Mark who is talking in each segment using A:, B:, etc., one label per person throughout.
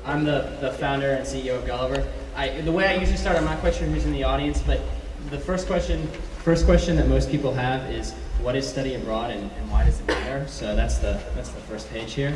A: I'm the founder and CEO of Gulliver. The way I usually start, I'm not quite sure who's in the audience, but the first question that most people have is, what is study abroad and why does it matter? So that's the first page here.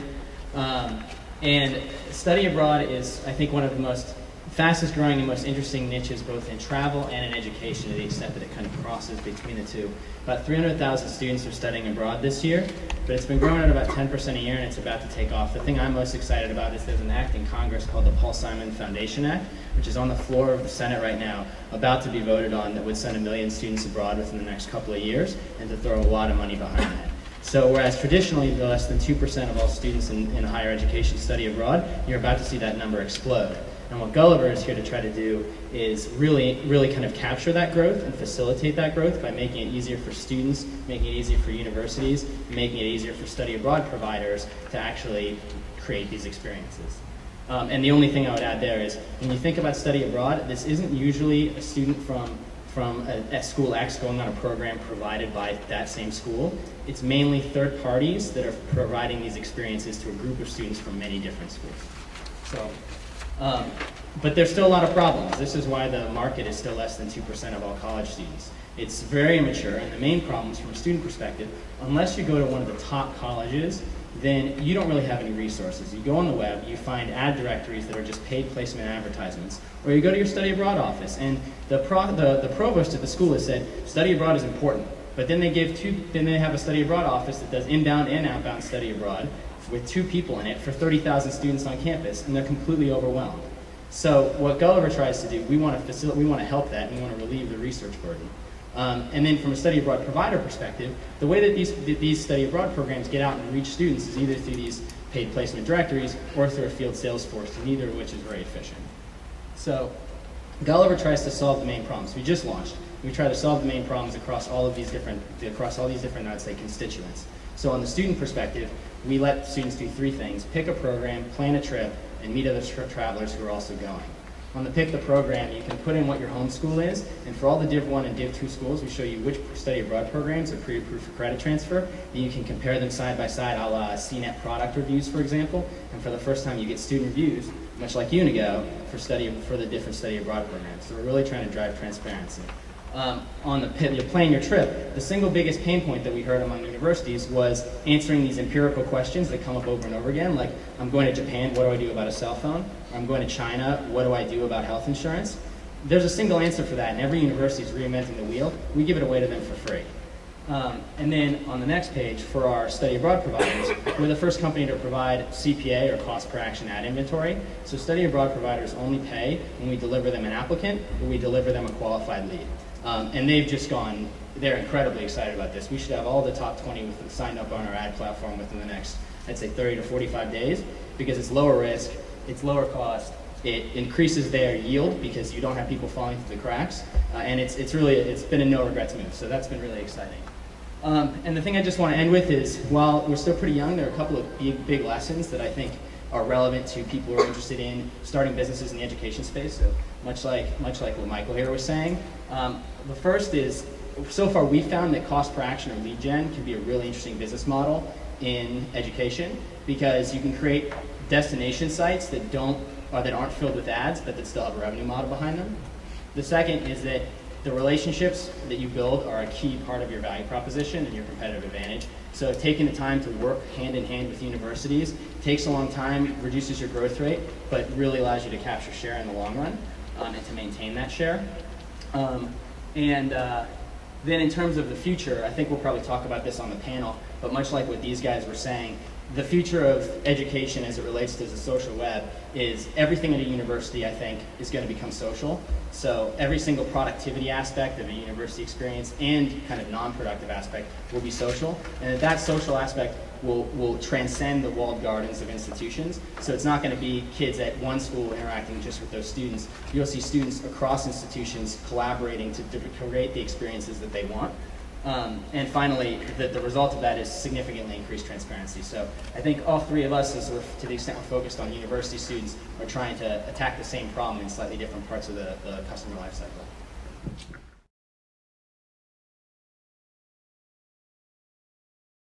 A: And study abroad is, I think, one of the most fastest growing and most interesting niches both in travel and in education, to the extent that it kind of crosses between the two. About 300,000 students are studying abroad this year, but it's been growing at about 10% a year and it's about to take off. The thing I'm most excited about is there's an act in Congress called the Paul Simon Foundation Act, which is on the floor of the Senate right now, about to be voted on, that would send 1 million students abroad within the next couple of years and to throw a lot of money behind that. So whereas traditionally less than 2% of all students in higher education study abroad, you're about to see that number explode. And what Gulliver is here to try to do is really kind of capture that growth and facilitate that growth by making it easier for students, making it easier for universities, making it easier for study abroad providers to actually create these experiences. And the only thing I would add there is, when you think about study abroad, this isn't usually a student from a school X going on a program provided by that same school. It's mainly third parties that are providing these experiences to a group of students from many different schools. So, but there's still a lot of problems. This is why the market is still less than 2% of all college students. It's very immature, and the main problems from a student perspective, unless you go to one of the top colleges, then you don't really have any resources. You go on the web, you find ad directories that are just paid placement advertisements, or you go to your study abroad office, and the provost at the school has said study abroad is important, but then they have a study abroad office that does inbound and outbound study abroad with 2 people in it for 30,000 students on campus, and they're completely overwhelmed. So what Gulliver tries to do, we want to help that, and we want to relieve the research burden. And then from a study abroad provider perspective, the way that these study abroad programs get out and reach students is either through these paid placement directories or through a field sales force, neither of which is very efficient. So Gulliver tries to solve the main problems. We just launched. We try to solve the main problems across all these different, I'd say, constituents. So on the student perspective, we let students do 3 things: pick a program, plan a trip, and meet other travelers who are also going. On the pick the program, you can put in what your home school is, and for all the Div 1 and Div 2 schools, we show you which study abroad programs are pre-approved for credit transfer, and you can compare them side by side, a la CNET product reviews, for example, and for the first time you get student reviews, much like Unigo, for the different study abroad programs. So we're really trying to drive transparency. On the you plan your trip, the single biggest pain point that we heard among universities was answering these empirical questions that come up over and over again, like, I'm going to Japan, what do I do about a cell phone? Or I'm going to China, what do I do about health insurance? There's a single answer for that, and every university is reinventing the wheel. We give it away to them for free. And then on the next page, for our study abroad providers, we're the first company to provide CPA, or cost per action ad inventory. So study abroad providers only pay when we deliver them an applicant or we deliver them a qualified lead. And they're incredibly excited about this. We should have all the top 20 signed up on our ad platform within the next, I'd say, 30 to 45 days, because it's lower risk, it's lower cost, it increases their yield because you don't have people falling through the cracks, and it's been a no regrets move, so that's been really exciting. And the thing I just want to end with is, while we're still pretty young, there are a couple of big lessons that I think are relevant to people who are interested in starting businesses in the education space. So much like what Michael here was saying. The first is, so far we found that cost per action or lead gen can be a really interesting business model in education, because you can create destination sites that aren't filled with ads, but that still have a revenue model behind them. The second is that the relationships that you build are a key part of your value proposition and your competitive advantage. So taking the time to work hand in hand with universities takes a long time, reduces your growth rate, but really allows you to capture share in the long run, and to maintain that share. Then in terms of the future, I think we'll probably talk about this on the panel, but much like what these guys were saying, the future of education as it relates to the social web is everything at a university, I think, is going to become social. So every single productivity aspect of a university experience and kind of non-productive aspect will be social. And that social aspect will transcend the walled gardens of institutions. So it's not going to be kids at one school interacting just with those students. You'll see students across institutions collaborating to create the experiences that they want. And finally, the result of that is significantly increased transparency. So I think all 3 of us, to the extent we're focused on university students, are trying to attack the same problem in slightly different parts of the customer life cycle.